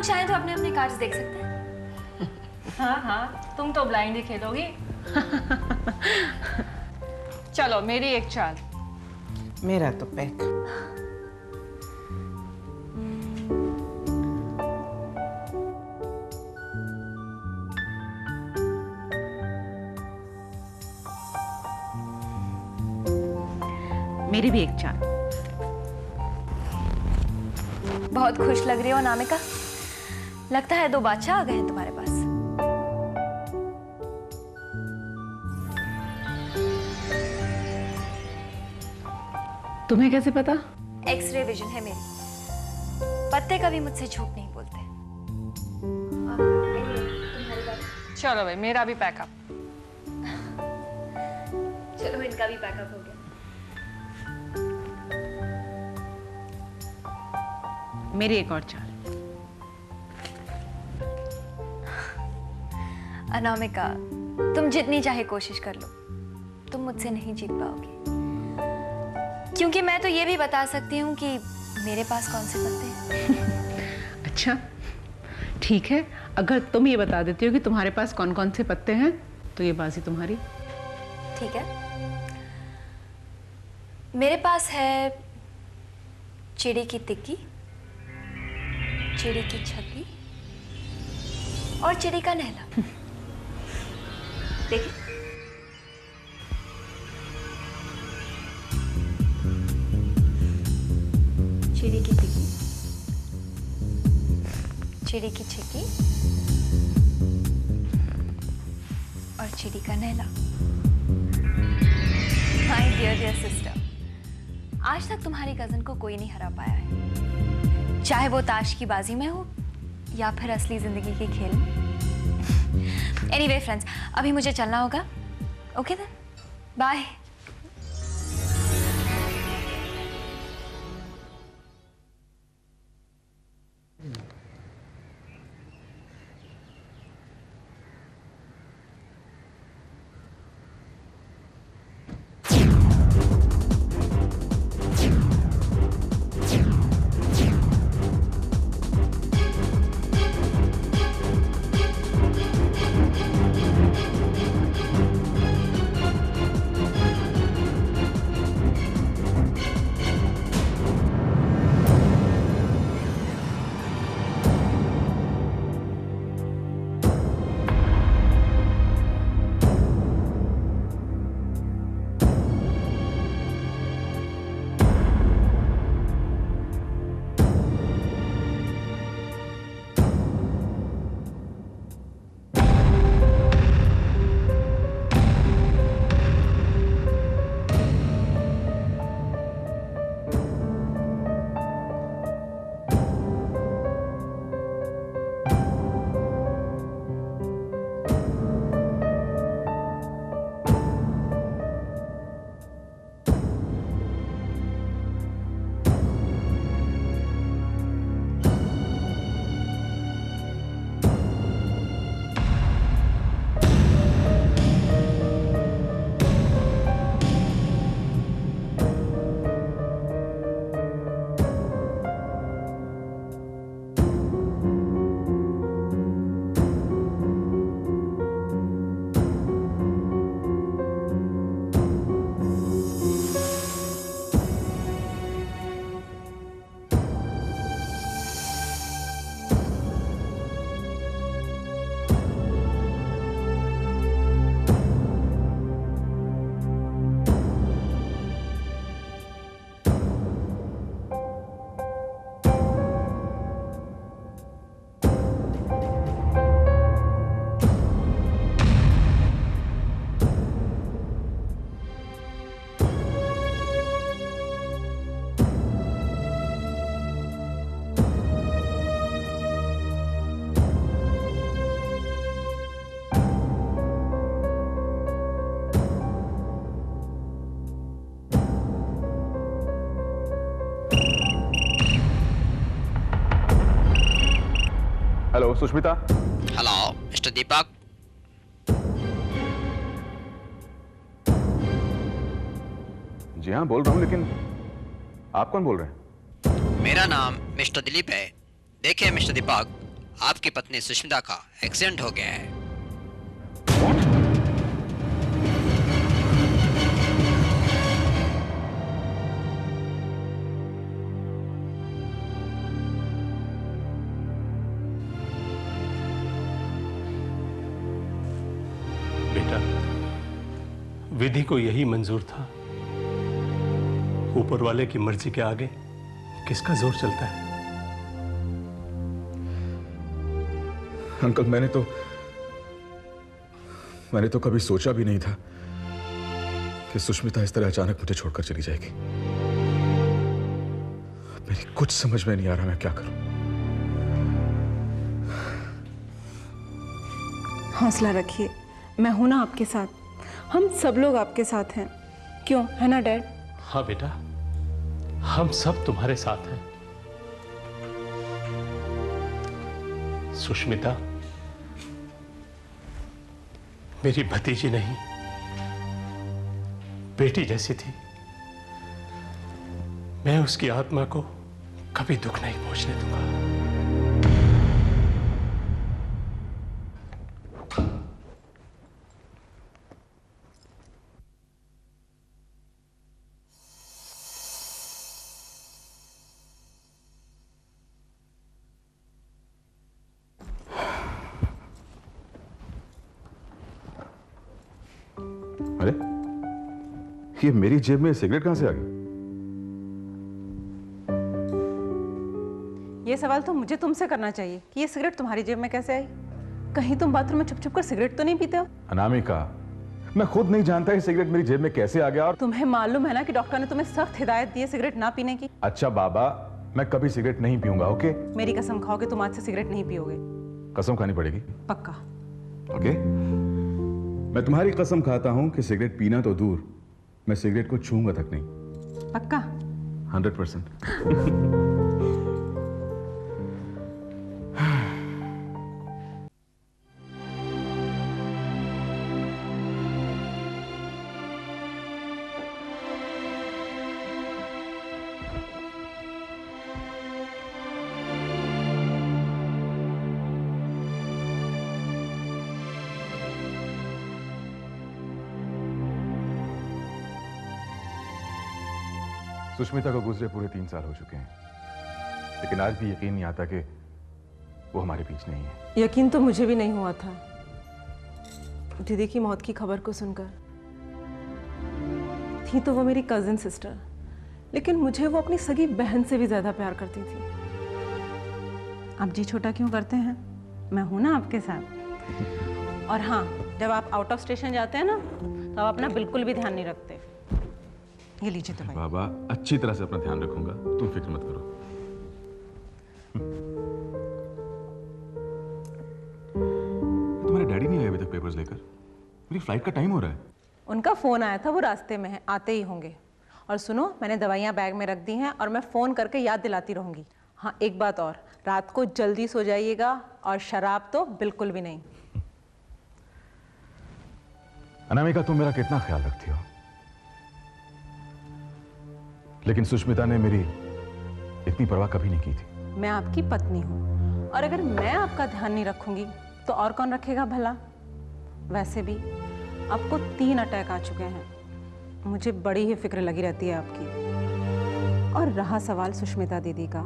चाहें तो अपने अपने कार्ड्स देख सकते हैं। हाँ हाँ, तुम तो ब्लाइंड ही खेलोगी। चलो मेरी एक चाल। मेरा तो पैक। मेरी भी एक चाल। बहुत खुश लग रही हो अनामिका, लगता है 2 बादशाह आ गए हैं तुम्हारे पास। तुम्हें कैसे पता? एक्सरे विजन है मेरी, पत्ते कभी मुझसे झूठ नहीं बोलते। चलो भाई, मेरा भी पैकअप। चलो इनका भी पैकअप हो गया। मेरी एक और चाल। अनामिका, तुम जितनी चाहे कोशिश कर लो, तुम मुझसे नहीं जीत पाओगी, क्योंकि मैं तो ये भी बता सकती हूँ कि मेरे पास कौन से पत्ते हैं। अच्छा ठीक है, अगर तुम ये बता देती हो कि तुम्हारे पास कौन कौन से पत्ते हैं तो ये बाजी तुम्हारी। ठीक है, मेरे पास है चिड़ी की टिक्की, चिड़ी की छत्ती और चिड़ी का नहला। देखिए, चिड़ी की टिक्की, चिड़ी की छिक्की और चिड़ी का नहला। माय डियर डियर सिस्टर, आज तक तुम्हारी कजन को कोई नहीं हरा पाया है, चाहे वो ताश की बाजी में हो या फिर असली जिंदगी के खेल में। एनीवे फ्रेंड्स, अभी मुझे चलना होगा। Okay then, bye. Hello Sushmita. Hello mister Deepak. जी हाँ बोल रहा हूँ, लेकिन आप कौन बोल रहे हैं? मेरा नाम मिस्टर दिलीप है। देखिए मिस्टर दीपक, आपकी पत्नी सुष्मिता का एक्सीडेंट हो गया है। बेटा, विधि को यही मंजूर था। ऊपर वाले की मर्जी के आगे किसका जोर चलता है? अंकल, मैंने तो कभी सोचा भी नहीं था कि सुष्मिता इस तरह अचानक मुझे छोड़कर चली जाएगी। मेरी कुछ समझ में नहीं आ रहा मैं क्या करूं। हौसला रखिए, मैं हूं ना आपके साथ। हम सब लोग आपके साथ हैं, क्यों, है ना डैड? हाँ बेटा, हम सब तुम्हारे साथ हैं। सुष्मिता मेरी भतीजी नहीं, बेटी जैसी थी। मैं उसकी आत्मा को कभी दुख नहीं पहुंचने दूंगा। अरे, ये मेरी जेब में सिगरेट कहां से आ गई? ये सवाल तो मुझे तुमसे करना चाहिए कि ये सिगरेट तुम्हारी जेब में कैसे आई। कहीं तुम बाथरूम में छुप-छुप कर सिगरेट तो नहीं पीते हो? अनामिका, मैं खुद नहीं जानता ये सिगरेट मेरी जेब में कैसे आ गया। और तुम्हें मालूम है ना कि डॉक्टर ने तुम्हें सख्त हिदायत दी है सिगरेट ना पीने की। अच्छा बाबा, मैं कभी सिगरेट नहीं पीऊंगा, ओके? मेरी कसम खाओ कि तुम आज से सिगरेट नहीं पियोगे। कसम खानी पड़ेगी? पक्का। ओके, मैं तुम्हारी कसम खाता हूं कि सिगरेट पीना तो दूर, मैं सिगरेट को छूंगा तक नहीं। पक्का? 100%। सुष्मिता को गुजरे पूरे 3 साल हो चुके हैं, लेकिन आज भी यकीन नहीं आता कि वो हमारे बीच नहीं है। यकीन तो मुझे भी नहीं हुआ था दीदी की मौत की खबर को सुनकर। थी तो वो मेरी कजिन सिस्टर, लेकिन मुझे वो अपनी सगी बहन से भी ज्यादा प्यार करती थी। आप जी छोटा क्यों करते हैं? मैं हूं ना आपके साथ। और हाँ, जब आप आउट ऑफ स्टेशन जाते हैं ना, तो आप अपना बिल्कुल भी ध्यान नहीं रखते। ये लीजिए तो भाई। बाबा, अच्छी तरह से अपना ध्यान रखूंगा, तुम फिक्र मत करो। तुम्हारे डैडी नहीं आए अभी तक पेपर्स लेकर? मेरी फ्लाइट का टाइम हो रहा है। उनका फोन आया था, वो रास्ते में है, आते ही होंगे। और सुनो, मैंने दवाइयाँ बैग में रख दी हैं और मैं फोन करके याद दिलाती रहूंगी। हाँ, एक बात और, रात को जल्दी सो जाइएगा और शराब तो बिल्कुल भी नहीं। अनामिका, तुम मेरा कितना ख्याल रखती हो, लेकिन सुष्मिता ने मेरी इतनी परवाह कभी नहीं की थी। मैं आपकी पत्नी हूँ, और अगर मैं आपका ध्यान नहीं रखूंगी तो और कौन रखेगा भला? वैसे भी आपको 3 अटैक आ चुके हैं, मुझे बड़ी ही फिक्र लगी रहती है आपकी। और रहा सवाल सुष्मिता दीदी का,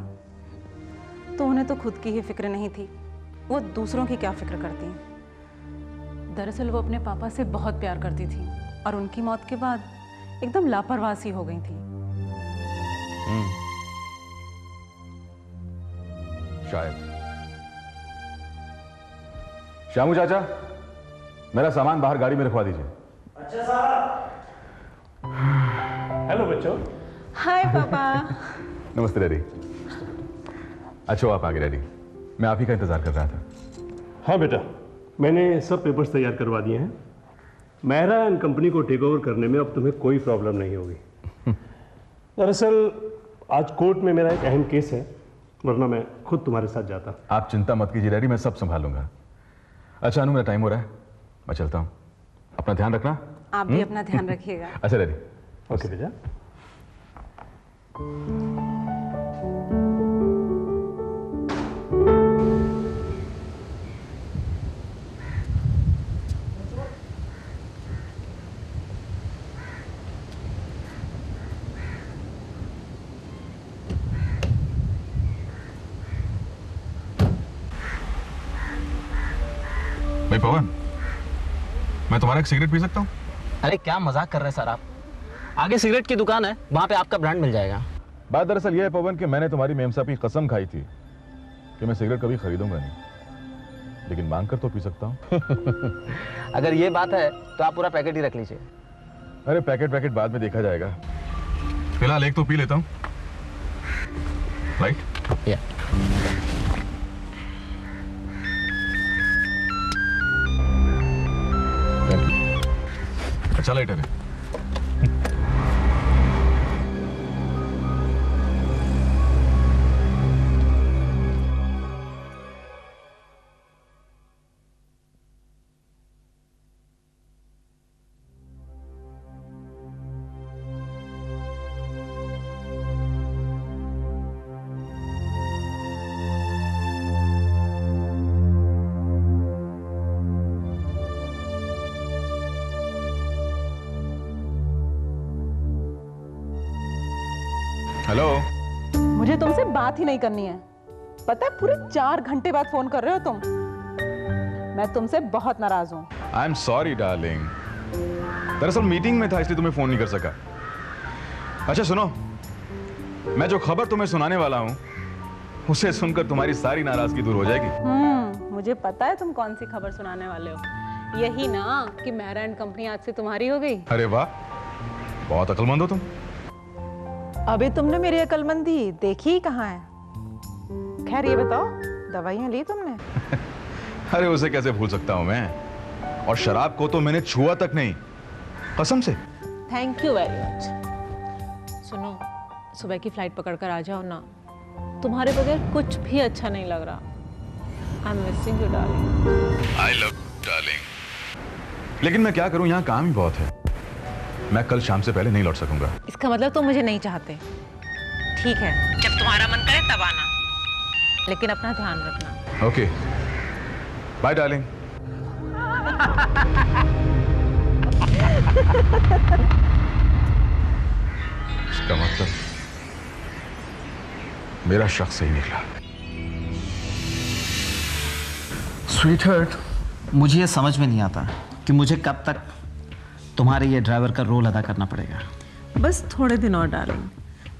तो उन्हें तो खुद की ही फिक्र नहीं थी, वो दूसरों की क्या फिक्र करती हैं। दरअसल वो अपने पापा से बहुत प्यार करती थी और उनकी मौत के बाद एकदम लापरवाह सी हो गई थी। शायद। श्यामू चाचा, मेरा सामान बाहर गाड़ी में रखवा दीजिए। अच्छा साहब। हेलो बच्चों। हाय पापा। नमस्ते डैडी। अच्छा, आप आगे डैडी, मैं आप ही का इंतजार कर रहा था। हाँ बेटा, मैंने सब पेपर्स तैयार करवा दिए हैं। मेहरा एंड कंपनी को टेक ओवर करने में अब तुम्हें कोई प्रॉब्लम नहीं होगी। दरअसल आज कोर्ट में मेरा एक अहम केस है, वरना मैं खुद तुम्हारे साथ जाता। आप चिंता मत कीजिए डैडी, मैं सब संभालूंगा। अच्छा अनु, मेरा टाइम हो रहा है, मैं चलता हूँ। अपना ध्यान रखना। आप भी अपना ध्यान रखिएगा। अच्छा डैडी। ओके बेटा। भाई पवन, मैं तुम्हारा एक सिगरेट पी सकता हूँ? अरे क्या मजाक कर रहे हैं सर आप? आगे सिगरेट की दुकान है, वहां पे आपका ब्रांड मिल जाएगा। बात दरअसल यह है पवन कि मैंने तुम्हारी मेम साहब की कसम खाई थी कि मैं सिगरेट कभी खरीदूंगा नहीं, लेकिन मांग कर तो पी सकता हूँ। अगर ये बात है तो आप पूरा पैकेट ही रख लीजिए। अरे पैकेट बाद में देखा जाएगा, फिलहाल एक तो पी लेता हूँ। राइट? या अच्छा लाइटर है। हेलो। मुझे तुमसे बात ही नहीं करनी है। पता है पूरे 4 घंटे बाद फोन कर रहे हो तुम। मैं तुमसे बहुत नाराज हूँ। आई एम सॉरी डार्लिंग, दरअसल मीटिंग में था इसलिए तुम्हें फोन नहीं कर सका। अच्छा सुनो, मैं जो खबर तुम्हें सुनाने वाला हूँ उसे सुनकर तुम्हारी सारी नाराजगी दूर हो जाएगी। मुझे पता है तुम कौन सी खबर सुनाने वाले हो। यही ना कि मेहरा एंड कंपनी आज से तुम्हारी हो गई। अरे वाह, बहुत अक्लमंद हो तुम। अभी तुमने मेरी अकलमंदी देखी कहाँ है? खैर ये बताओ, दवाइयाँ ली तुमने? अरे उसे कैसे भूल सकता हूँ मैं, और शराब को तो मैंने छुआ तक नहीं, कसम से। Thank you very much. सुनो, सुबह की फ्लाइट पकड़कर आ जाओ ना, तुम्हारे बगैर कुछ भी अच्छा नहीं लग रहा। I am missing you darling. I love you darling. लेकिन मैं क्या करूं, यहाँ काम ही बहुत है। मैं कल शाम से पहले नहीं लौट सकूंगा। इसका मतलब तुम मुझे नहीं चाहते। ठीक है, जब तुम्हारा मन करे तब आना, लेकिन अपना ध्यान रखना। Okay, bye darling. इसका मतलब मेरा शख्स सही निकला। स्वीटहार्ट, मुझे ये समझ में नहीं आता कि मुझे कब तक तुम्हारे ये ड्राइवर का रोल अदा करना पड़ेगा। बस थोड़े दिन और डार्लिंग।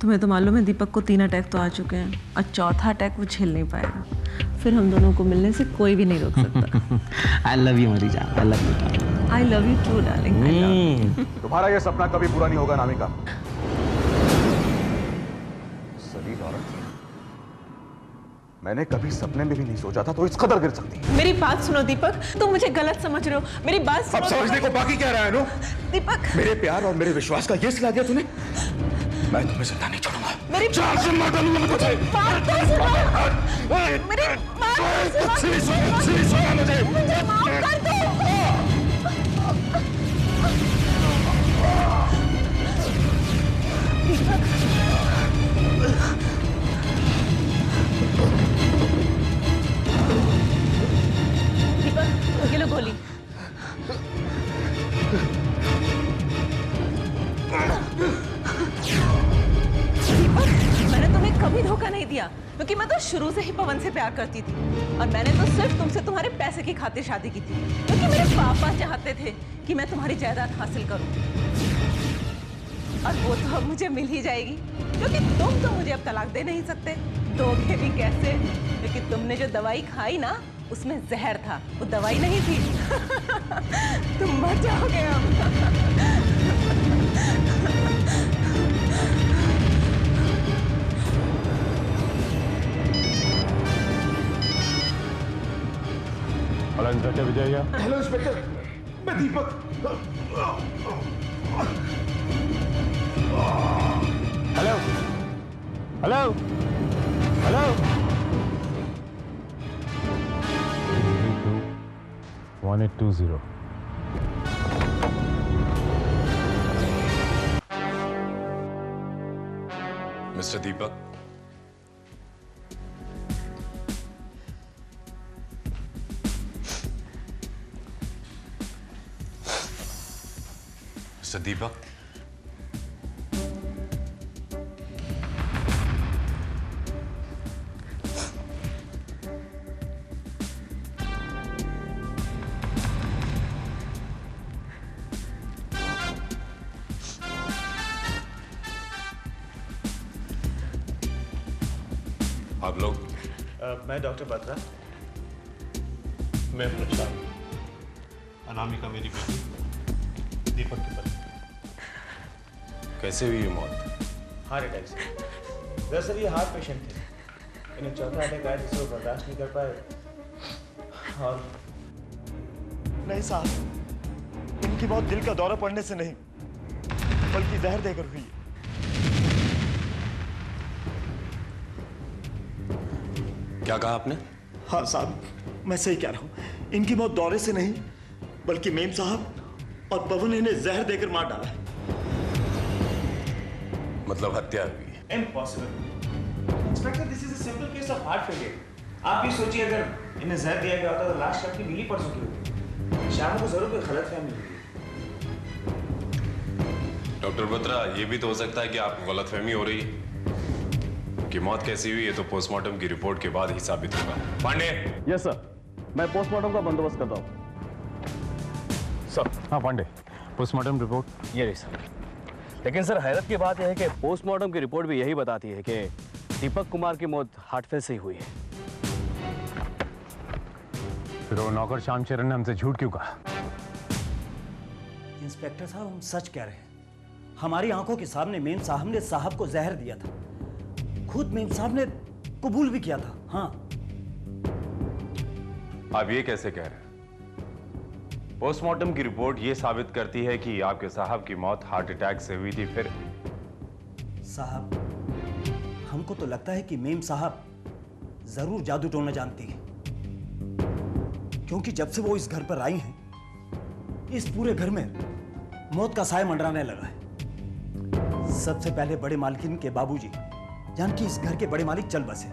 तुम्हें तो मालूम है दीपक को 3 अटैक तो आ चुके हैं, और चौथा अटैक वो झेल नहीं पाएगा। फिर हम दोनों को मिलने से कोई भी नहीं रोक सकता। आई लव यू मेरी जान, I love you. I love you too darling. तुम्हारा यह सपना कभी पूरा नहीं होगा नामिका। सलील औरत, मैंने कभी सपने में भी नहीं सोचा था तो इस कदर गिर सकती है। मेरी बात सुनो दीपक, तुम मुझे गलत समझ रहे हो। मेरी बात सुनो। अब समझने को बाकी क्या रहा है नु? दीपक, मेरे प्यार और मेरे विश्वास का ये सिला दिया तूने। मैं तुम्हें जिंदा नहीं छोड़ूंगा। मेरी जान से मार डालूंगा मैं तुझे। बात तो सुनो। मेरी बात तो सुनो। मुझे माफ कर दो। दीपक, ये लो गोली। मैंने तुम्हें कभी धोखा नहीं दिया, क्योंकि मैं तो शुरू से ही पवन से प्यार करती थी, और मैंने तो सिर्फ तुमसे तुम्हारे पैसे की खातिर शादी की थी, क्योंकि मेरे पापा चाहते थे कि मैं तुम्हारी जायदाद हासिल करूं, और वो तो अब मुझे मिल ही जाएगी, क्योंकि तुम तो मुझे अब तलाक दे नहीं सकते। दोगे भी कैसे? क्योंकि तुमने जो दवाई खाई ना, उसमें जहर था, वो दवाई नहीं थी। तुम मर जाओगे अब। Hello inspector Vijay. Hello inspector, मैं Deepak. Hello hello hello. 1820। Mister Deepak, mister Deepak, आप लोग? मैं डॉक्टर बत्रा। मैं प्रशांत। अनामिका मेरी बेटी, दीपक की पत्नी। कैसे हुई ये मौत? हार्ट अटैक से। दरअसल ये हार्ट पेशेंट थे, इन्हें चौथा अटैक आया जिसे वो बर्दाश्त नहीं कर पाए और नहीं साहब, इनकी मौत दिल का दौरा पड़ने से नहीं बल्कि जहर देकर हुई है। क्या कहा आपने? हाँ साहब, मैं सही कह रहा हूँ। इनकी मौत दौरे से नहीं बल्कि मेम साहब और पवन इन्हें जहर देकर मार डाला है। मतलब हत्या हुई है? Impossible inspector, this is a simple case of heart failure. आप भी सोचिए, अगर इन्हें जहर दिया गया होता तो लाश कब की मिली परसों की होती। शाम को जरूर कोई गलतफहमी हुई। डॉक्टर बत्रा, ये भी तो हो सकता है कि आपको गलतफहमी हो रही है कि मौत कैसी हुई है, तो पोस्टमार्टम की रिपोर्ट के बाद ही साबित होगा। पांडे। यस सर, मैं पोस्टमार्टम का बंदोबस्त कर रहा हूँ। सर। हाँ पांडे, पोस्टमार्टम रिपोर्ट ये रही सर। लेकिन सर हैरत की बात यह है कि पोस्टमार्टम की रिपोर्ट भी यही बताती है कि दीपक कुमार की मौत हार्ट फेल से ही हुई है। फिर वो नौकर श्यामचरण ने हमसे झूठ क्यों कहा? इंस्पेक्टर साहब, हम सच कह रहे हैं। हमारी आंखों के सामने मेम साहब ने साहब को जहर दिया था। खुद मेम साहब ने कबूल भी किया था। हाँ। आप ये कैसे कह रहे हैं? पोस्टमार्टम की रिपोर्ट ये साबित करती है कि आपके साहब की मौत हार्ट अटैक से हुई थी। फिर साहब, हमको तो लगता है कि मेम साहब जरूर जादू टोना जानती है, क्योंकि जब से वो इस घर पर आई हैं, इस पूरे घर में मौत का साया मंडराने लगा है। सबसे पहले बड़े मालकिन के बाबूजी, जानकी इस घर के बड़े मालिक, चल बसे।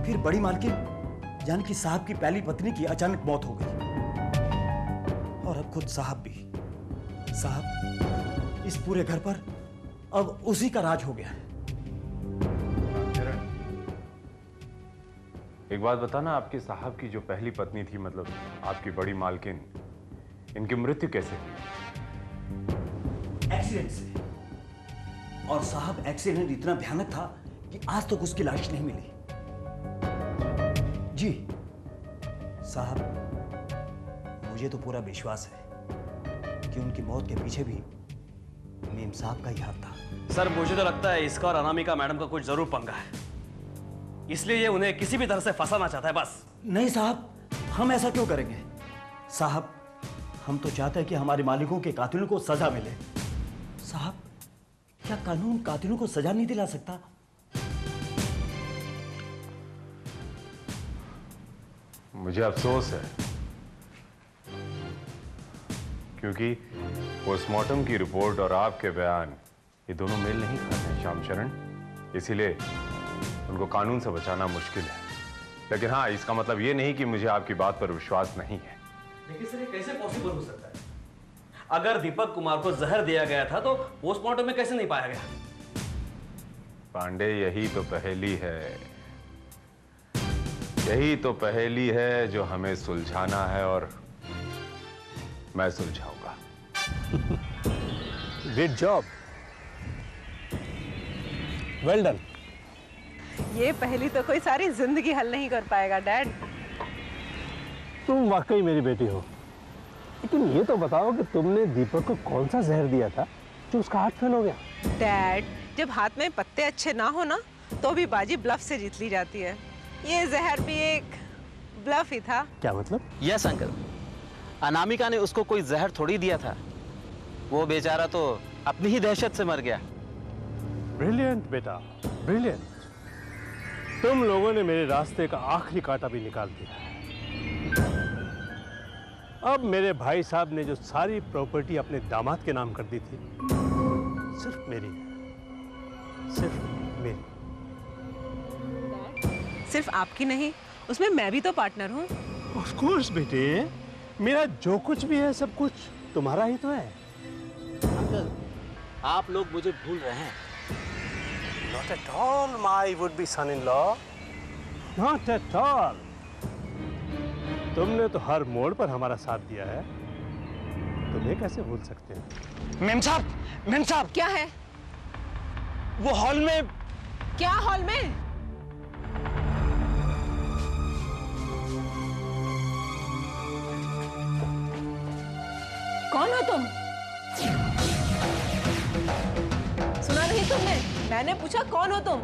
फिर बड़ी मालकिन जानकी साहब की पहली पत्नी की अचानक मौत हो गई, और अब खुद साहब भी। साहब, इस पूरे घर पर अब उसी का राज हो गया है। एक बात बताना, आपके साहब की जो पहली पत्नी थी, मतलब आपकी बड़ी मालकिन, इनकी मृत्यु कैसे हुई? एक्सीडेंट से। और साहब, एक्सीडेंट इतना भयानक था कि आज तक उसकी लाश नहीं मिली। जी साहब, मुझे तो पूरा विश्वास है कि उनकी मौत के पीछे भी मेम साहब का ही हाथ था। सर मुझे तो लगता है इसका और अनामिका मैडम का कुछ जरूर पंगा है, इसलिए ये उन्हें किसी भी तरह से फंसाना चाहता है बस। नहीं साहब, हम ऐसा क्यों करेंगे? साहब, हम तो चाहते हैं कि हमारे मालिकों के कातिलों को सजा मिले। साहब, क्या कानून कातिलों को सजा नहीं दिला सकता? मुझे अफसोस है, क्योंकि पोस्टमार्टम की रिपोर्ट और आपके बयान, ये दोनों मेल नहीं खाते हैं श्यामचरण। इसीलिए उनको कानून से बचाना मुश्किल है। लेकिन हाँ, इसका मतलब ये नहीं कि मुझे आपकी बात पर विश्वास नहीं है। लेकिन सर ये कैसे पॉसिबल हो सकता है? अगर दीपक कुमार को जहर दिया गया था तो पोस्टमार्टम में कैसे नहीं पाया गया? पांडे, यही तो पहेली है, यही तो पहेली है जो हमें सुलझाना है, और मैं सुलझाऊंगा। Great job, well done. ये पहली तो कोई सारी जिंदगी हल नहीं कर पाएगा डैड। तुम वाकई मेरी बेटी हो, लेकिन ये तो बताओ कि तुमने दीपक को कौन सा जहर दिया था जो उसका हार्ट फेल हो गया? डैड, जब हाथ में पत्ते अच्छे ना हो ना, तो भी बाजी ब्लफ से जीत ली जाती है। ये जहर भी एक ब्लफ ही था। क्या मतलब? यस अंकल, अनामिका ने उसको कोई जहर थोड़ी दिया था, वो बेचारा तो अपनी ही दहशत से मर गया। ब्रिलियंट बेटा, ब्रिलियंट। तुम लोगों ने मेरे रास्ते का आखिरी कांटा भी निकाल दिया। अब मेरे भाई साहब ने जो सारी प्रॉपर्टी अपने दामाद के नाम कर दी थी, सिर्फ मेरी, सिर्फ मेरी। सिर्फ आपकी नहीं, उसमें मैं भी तो पार्टनर हूँ। ऑफ कोर्स बेटे, मेरा जो कुछ भी है सब कुछ तुम्हारा ही तो है। अंकल, आप लोग मुझे भूल रहे हैं। Not at all, my would-be son-in-law. Not at all. तुमने तो हर मोड़ पर हमारा साथ दिया है, तुम्हें कैसे भूल सकते हैं? मेम साहब। क्या है? वो हॉल में। क्या हॉल में? कौन हो तुम? सुना नहीं तुमने? मैंने पूछा कौन हो तुम?